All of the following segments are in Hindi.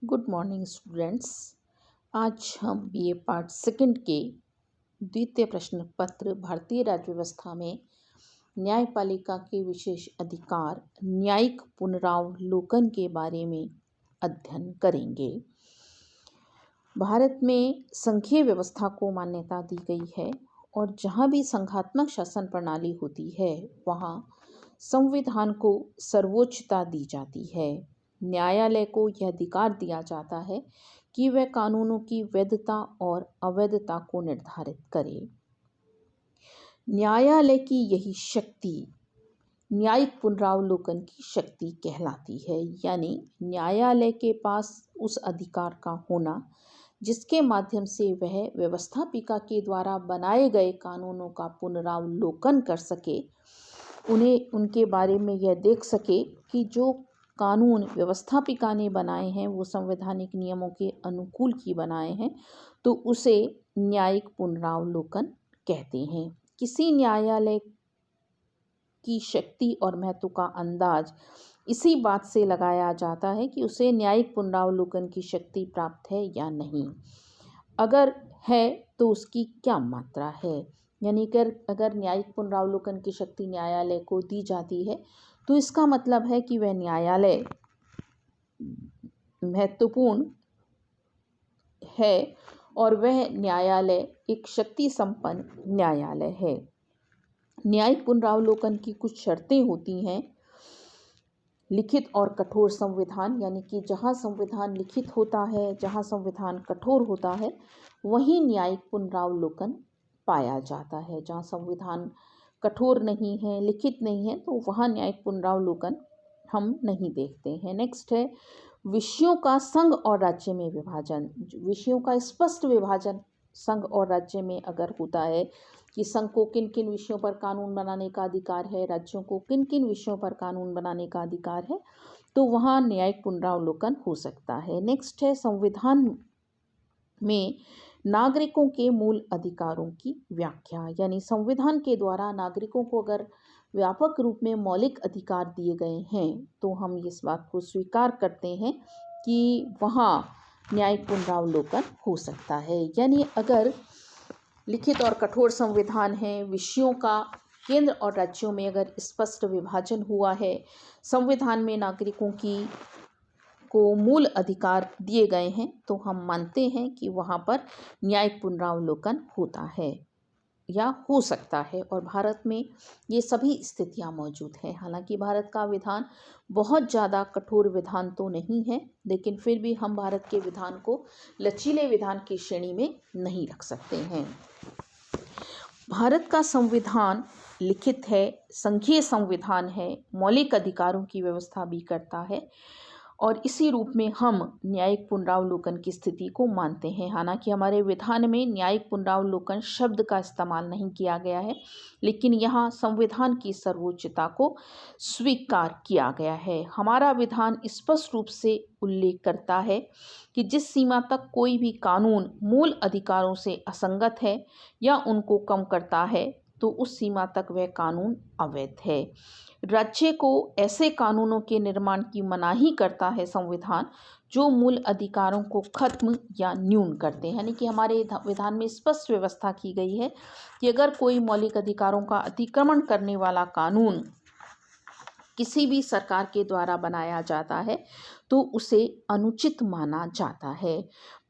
Good morning students. आज हम बीए पार्ट सेकंड के द्वितीय प्रश्न पत्र भारतीय राज्य व्यवस्था में न्यायपालिका के विशेष अधिकार न्यायिक पुनरावलोकन के बारे में अध्ययन करेंगे। भारत में संघीय व्यवस्था को मान्यता दी गई है और जहाँ भी संघात्मक शासन प्रणाली होती है वहाँ संविधान को सर्वोच्चता दी जाती है। न्यायालय को यह अधिकार दिया जाता है कि वह कानूनों की वैधता और अवैधता को निर्धारित करे। न्यायालय की यही शक्ति न्यायिक पुनरावलोकन की शक्ति कहलाती है, यानी न्यायालय के पास उस अधिकार का होना जिसके माध्यम से वह व्यवस्थापिका के द्वारा बनाए गए कानूनों का पुनरावलोकन कर सके, उन्हें उनके बारे में यह देख सके कि जो कानून व्यवस्थापिका ने बनाए हैं वो संवैधानिक नियमों के अनुकूल ही बनाए हैं, तो उसे न्यायिक पुनरावलोकन कहते हैं। किसी न्यायालय की शक्ति और महत्व का अंदाज इसी बात से लगाया जाता है कि उसे न्यायिक पुनरावलोकन की शक्ति प्राप्त है या नहीं। अगर है तो उसकी क्या मात्रा है, यानी अगर न्यायिक पुनरावलोकन की शक्ति न्यायालय को दी जाती है तो इसका मतलब है कि वह न्यायालय महत्वपूर्ण है और वह न्यायालय एक शक्ति संपन्न न्यायालय है। न्यायिक पुनरावलोकन की कुछ शर्तें होती हैं। लिखित और कठोर संविधान, यानी कि जहाँ संविधान लिखित होता है, जहाँ संविधान कठोर होता है, वहीं न्यायिक पुनरावलोकन पाया जाता है। जहाँ संविधान कठोर नहीं है, लिखित नहीं है, तो वहाँ न्यायिक पुनरावलोकन हम नहीं देखते हैं। नेक्स्ट है विषयों का संघ और राज्य में विभाजन। विषयों का स्पष्ट विभाजन संघ और राज्य में अगर होता है कि संघ को किन किन विषयों पर कानून बनाने का अधिकार है, राज्यों को किन किन विषयों पर कानून बनाने का अधिकार है, तो वहाँ न्यायिक पुनरावलोकन हो सकता है। नेक्स्ट है संविधान में नागरिकों के मूल अधिकारों की व्याख्या, यानी संविधान के द्वारा नागरिकों को अगर व्यापक रूप में मौलिक अधिकार दिए गए हैं तो हम इस बात को स्वीकार करते हैं कि वहाँ न्यायिक पुनरावलोकन हो सकता है। यानी अगर लिखित और कठोर संविधान है, विषयों का केंद्र और राज्यों में अगर स्पष्ट विभाजन हुआ है, संविधान में नागरिकों को मूल अधिकार दिए गए हैं, तो हम मानते हैं कि वहाँ पर न्यायिक पुनरावलोकन होता है या हो सकता है। और भारत में ये सभी स्थितियाँ मौजूद हैं। हालांकि भारत का विधान बहुत ज़्यादा कठोर विधान तो नहीं है, लेकिन फिर भी हम भारत के विधान को लचीले विधान की श्रेणी में नहीं रख सकते हैं। भारत का संविधान लिखित है, संघीय संविधान है, मौलिक अधिकारों की व्यवस्था भी करता है और इसी रूप में हम न्यायिक पुनरावलोकन की स्थिति को मानते हैं। हालांकि हमारे विधान में न्यायिक पुनरावलोकन शब्द का इस्तेमाल नहीं किया गया है, लेकिन यहाँ संविधान की सर्वोच्चता को स्वीकार किया गया है। हमारा विधान स्पष्ट रूप से उल्लेख करता है कि जिस सीमा तक कोई भी कानून मूल अधिकारों से असंगत है या उनको कम करता है, तो उस सीमा तक वह कानून अवैध है। राज्य को ऐसे कानूनों के निर्माण की मनाही करता है संविधान जो मूल अधिकारों को खत्म या न्यून करते हैं। यानी कि हमारे विधान में स्पष्ट व्यवस्था की गई है कि अगर कोई मौलिक अधिकारों का अतिक्रमण करने वाला कानून किसी भी सरकार के द्वारा बनाया जाता है तो उसे अनुचित माना जाता है।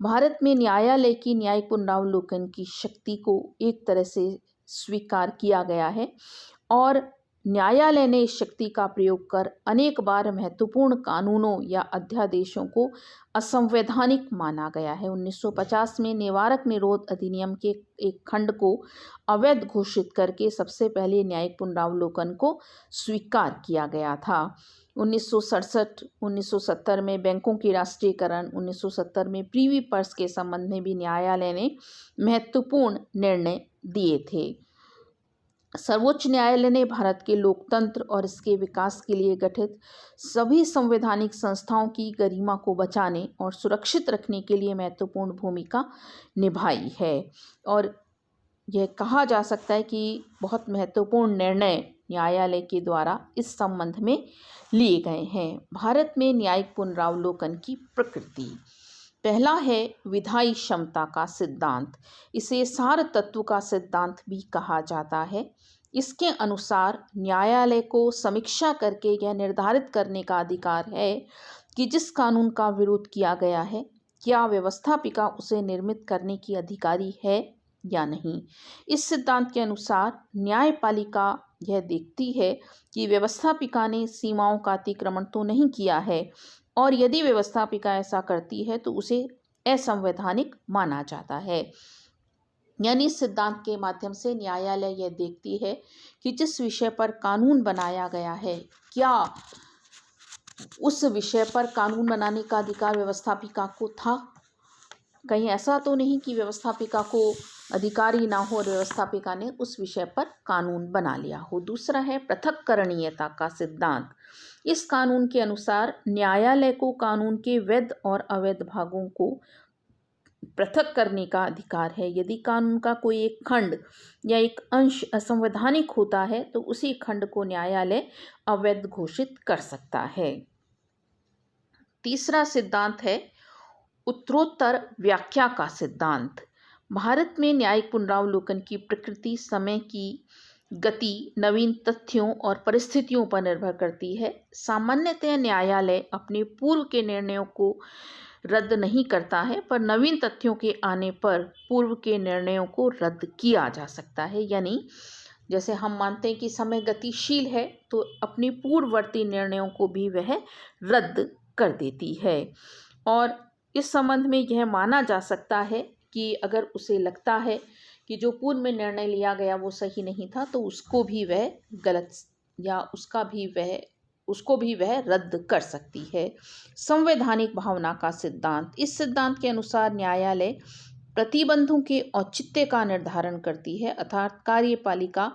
भारत में न्यायालय की न्यायिक पुनरावलोकन की शक्ति को एक तरह से स्वीकार किया गया है और न्यायालय ने इस शक्ति का प्रयोग कर अनेक बार महत्वपूर्ण कानूनों या अध्यादेशों को असंवैधानिक माना गया है। 1950 में निवारक निरोध अधिनियम के एक खंड को अवैध घोषित करके सबसे पहले न्यायिक पुनरावलोकन को स्वीकार किया गया था। 1967, 1970 में बैंकों की राष्ट्रीयकरण, 1970 में प्रीवी पर्स के संबंध में भी न्यायालय ने महत्वपूर्ण निर्णय दिए थे। सर्वोच्च न्यायालय ने भारत के लोकतंत्र और इसके विकास के लिए गठित सभी संवैधानिक संस्थाओं की गरिमा को बचाने और सुरक्षित रखने के लिए महत्वपूर्ण भूमिका निभाई है और यह कहा जा सकता है कि बहुत महत्वपूर्ण निर्णय न्यायालय के द्वारा इस संबंध में लिए गए हैं। भारत में न्यायिक पुनरावलोकन की प्रकृति। पहला है विधायी क्षमता का सिद्धांत। इसे सार तत्व का सिद्धांत भी कहा जाता है। इसके अनुसार न्यायालय को समीक्षा करके यह निर्धारित करने का अधिकार है कि जिस कानून का विरोध किया गया है, क्या व्यवस्थापिका उसे निर्मित करने की अधिकारी है या नहीं। इस सिद्धांत के अनुसार न्यायपालिका यह देखती है कि व्यवस्थापिका ने सीमाओं का अतिक्रमण तो नहीं किया है, और यदि व्यवस्थापिका ऐसा करती है तो उसे असंवैधानिक माना जाता है। यानी इस सिद्धांत के माध्यम से न्यायालय यह देखती है कि जिस विषय पर कानून बनाया गया है, क्या उस विषय पर कानून बनाने का अधिकार व्यवस्थापिका को था। कहीं ऐसा तो नहीं कि व्यवस्थापिका को अधिकार ही ना हो और व्यवस्थापिका ने उस विषय पर कानून बना लिया हो। दूसरा है पृथक्करणीयता का सिद्धांत। इस कानून के अनुसार न्यायालय को कानून के वैध और अवैध भागों को पृथक करने का अधिकार है। यदि कानून का कोई एक खंड या एक अंश असंवैधानिक होता है तो उसी खंड को न्यायालय अवैध घोषित कर सकता है। तीसरा सिद्धांत है उत्तरोत्तर व्याख्या का सिद्धांत। भारत में न्यायिक पुनरावलोकन की प्रकृति समय की गति, नवीन तथ्यों और परिस्थितियों पर निर्भर करती है। सामान्यतः न्यायालय अपने पूर्व के निर्णयों को रद्द नहीं करता है, पर नवीन तथ्यों के आने पर पूर्व के निर्णयों को रद्द किया जा सकता है। यानी जैसे हम मानते हैं कि समय गतिशील है, तो अपने पूर्ववर्ती निर्णयों को भी वह रद्द कर देती है। और इस संबंध में यह माना जा सकता है कि अगर उसे लगता है कि जो पूर्व में निर्णय लिया गया वो सही नहीं था, तो उसको भी वह गलत या उसको भी वह रद्द कर सकती है। संवैधानिक भावना का सिद्धांत। इस सिद्धांत के अनुसार न्यायालय प्रतिबंधों के औचित्य का निर्धारण करती है, अर्थात कार्यपालिका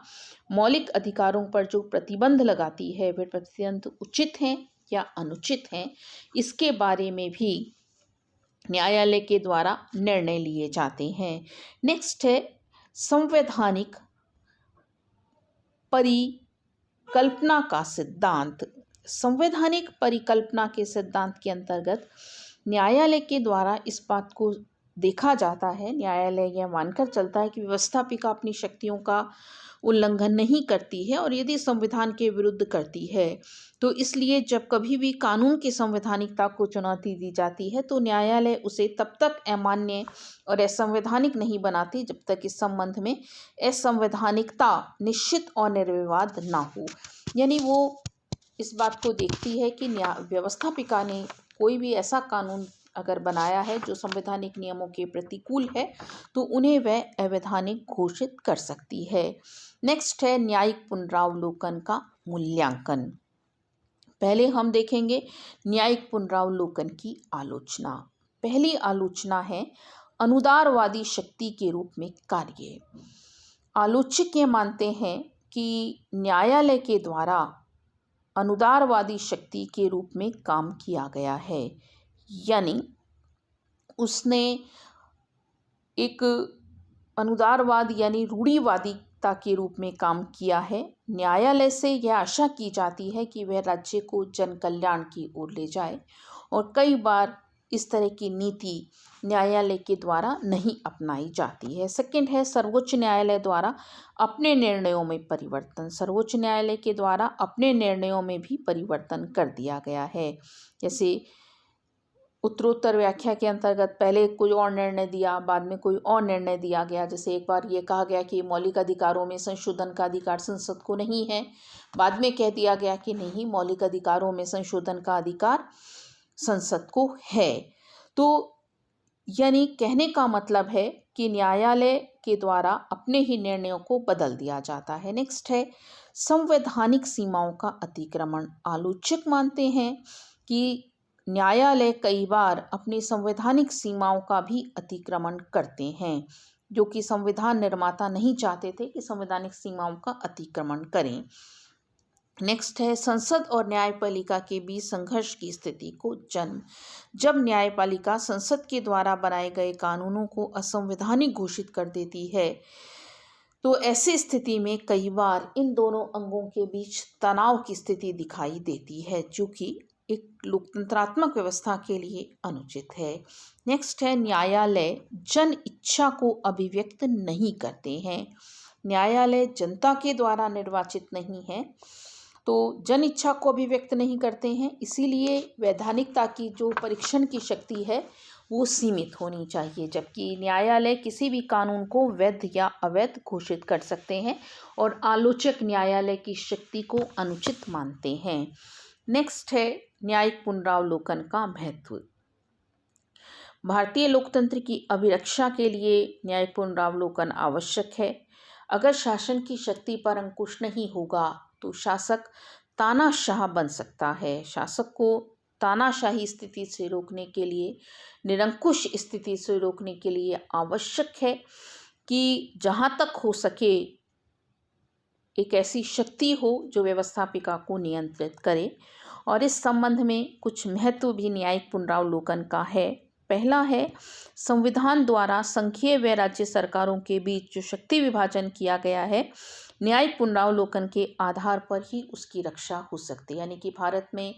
मौलिक अधिकारों पर जो प्रतिबंध लगाती है वे प्रतिबंध उचित हैं या अनुचित हैं, इसके बारे में भी न्यायालय के द्वारा निर्णय लिए जाते हैं। नेक्स्ट है संवैधानिक परिकल्पना का सिद्धांत। संवैधानिक परिकल्पना के सिद्धांत के अंतर्गत न्यायालय के द्वारा इस बात को देखा जाता है, न्यायालय यह मानकर चलता है कि व्यवस्थापिका अपनी शक्तियों का उल्लंघन नहीं करती है और यदि संविधान के विरुद्ध करती है, तो इसलिए जब कभी भी कानून की संवैधानिकता को चुनौती दी जाती है तो न्यायालय उसे तब तक अमान्य और असंवैधानिक नहीं बनाती जब तक इस संबंध में असंवैधानिकता निश्चित और निर्विवाद ना हो। यानी वो इस बात को देखती है कि व्यवस्थापिका ने कोई भी ऐसा कानून अगर बनाया है जो संवैधानिक नियमों के प्रतिकूल है, तो उन्हें वह अवैधानिक घोषित कर सकती है। नेक्स्ट है न्यायिक पुनरावलोकन का मूल्यांकन। पहले हम देखेंगे न्यायिक पुनरावलोकन की आलोचना। पहली आलोचना है अनुदारवादी शक्ति के रूप में कार्य। आलोचक ये मानते हैं कि न्यायालय के द्वारा अनुदारवादी शक्ति के रूप में काम किया गया है, यानी उसने एक अनुदारवाद यानी रूढ़िवादिता के रूप में काम किया है। न्यायालय से यह आशा की जाती है कि वह राज्य को जन कल्याण की ओर ले जाए, और कई बार इस तरह की नीति न्यायालय के द्वारा नहीं अपनाई जाती है। सेकंड है सर्वोच्च न्यायालय द्वारा अपने निर्णयों में परिवर्तन। सर्वोच्च न्यायालय के द्वारा अपने निर्णयों में भी परिवर्तन कर दिया गया है। जैसे उत्तरोत्तर व्याख्या के अंतर्गत पहले कोई और निर्णय दिया, बाद में कोई और निर्णय दिया गया। जैसे एक बार ये कहा गया कि मौलिक अधिकारों में संशोधन का अधिकार संसद को नहीं है, बाद में कह दिया गया कि नहीं, मौलिक अधिकारों में संशोधन का अधिकार संसद को है। तो यानी कहने का मतलब है कि न्यायालय के द्वारा अपने ही निर्णयों को बदल दिया जाता है। नेक्स्ट है संवैधानिक सीमाओं का अतिक्रमण। आलोचक मानते हैं कि न्यायालय कई बार अपनी संवैधानिक सीमाओं का भी अतिक्रमण करते हैं, जो कि संविधान निर्माता नहीं चाहते थे कि संवैधानिक सीमाओं का अतिक्रमण करें। नेक्स्ट है संसद और न्यायपालिका के बीच संघर्ष की स्थिति को जन्म। जब न्यायपालिका संसद के द्वारा बनाए गए कानूनों को असंवैधानिक घोषित कर देती है, तो ऐसी स्थिति में कई बार इन दोनों अंगों के बीच तनाव की स्थिति दिखाई देती है, जो कि एक लोकतंत्रात्मक व्यवस्था के लिए अनुचित है। नेक्स्ट है, न्यायालय जन इच्छा को अभिव्यक्त नहीं करते हैं। न्यायालय जनता के द्वारा निर्वाचित नहीं है, तो जन इच्छा को अभिव्यक्त नहीं करते हैं, इसीलिए वैधानिकता की जो परीक्षण की शक्ति है वो सीमित होनी चाहिए। जबकि न्यायालय किसी भी कानून को वैध या अवैध घोषित कर सकते हैं और आलोचक न्यायालय की शक्ति को अनुचित मानते हैं। नेक्स्ट है, न्यायिक पुनरावलोकन का महत्व। भारतीय लोकतंत्र की अभिरक्षा के लिए न्यायिक पुनरावलोकन आवश्यक है। अगर शासन की शक्ति पर अंकुश नहीं होगा तो शासक तानाशाह बन सकता है। शासक को तानाशाही स्थिति से रोकने के लिए, निरंकुश स्थिति से रोकने के लिए आवश्यक है कि जहाँ तक हो सके एक ऐसी शक्ति हो जो व्यवस्थापिका को नियंत्रित करे। और इस संबंध में कुछ महत्व भी न्यायिक पुनरावलोकन का है। पहला है, संविधान द्वारा संघीय व राज्य सरकारों के बीच जो शक्ति विभाजन किया गया है, न्यायिक पुनरावलोकन के आधार पर ही उसकी रक्षा हो सकती है। यानी कि भारत में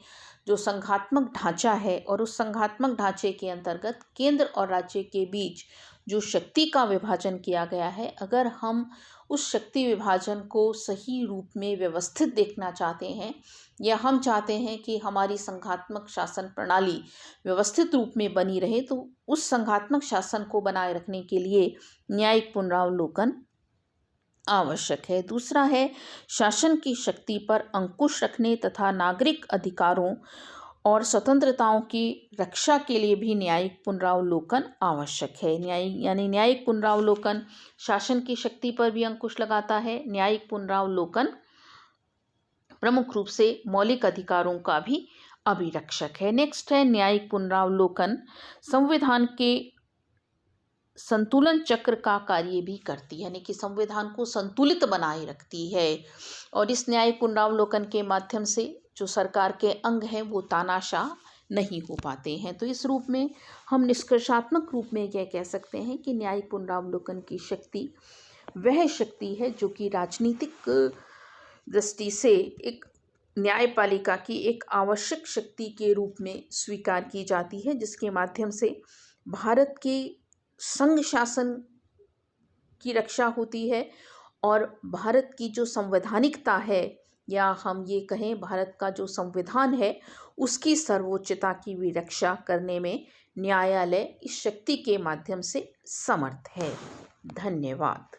जो संघात्मक ढांचा है और उस संघात्मक ढांचे के अंतर्गत केंद्र और राज्य के बीच जो शक्ति का विभाजन किया गया है, अगर हम उस शक्ति विभाजन को सही रूप में व्यवस्थित देखना चाहते हैं या हम चाहते हैं कि हमारी संघात्मक शासन प्रणाली व्यवस्थित रूप में बनी रहे, तो उस संघात्मक शासन को बनाए रखने के लिए न्यायिक पुनरावलोकन आवश्यक है। दूसरा है, शासन की शक्ति पर अंकुश रखने तथा नागरिक अधिकारों और स्वतंत्रताओं की रक्षा के लिए भी न्यायिक पुनरावलोकन आवश्यक है। न्यायिक पुनरावलोकन शासन की शक्ति पर भी अंकुश लगाता है। न्यायिक पुनरावलोकन प्रमुख रूप से मौलिक अधिकारों का भी अभिरक्षक है। नेक्स्ट है, न्यायिक पुनरावलोकन संविधान के संतुलन चक्र का कार्य भी करती है, यानी कि संविधान को संतुलित बनाए रखती है। और इस न्यायिक पुनरावलोकन के माध्यम से जो सरकार के अंग हैं वो तानाशाह नहीं हो पाते हैं। तो इस रूप में हम निष्कर्षात्मक रूप में यह कह सकते हैं कि न्यायिक पुनरावलोकन की शक्ति वह शक्ति है जो कि राजनीतिक दृष्टि से एक न्यायपालिका की एक आवश्यक शक्ति के रूप में स्वीकार की जाती है, जिसके माध्यम से भारत के संघ शासन की रक्षा होती है और भारत की जो संवैधानिकता है, या हम ये कहें भारत का जो संविधान है, उसकी सर्वोच्चता की भी रक्षा करने में न्यायालय इस शक्ति के माध्यम से समर्थ है। धन्यवाद।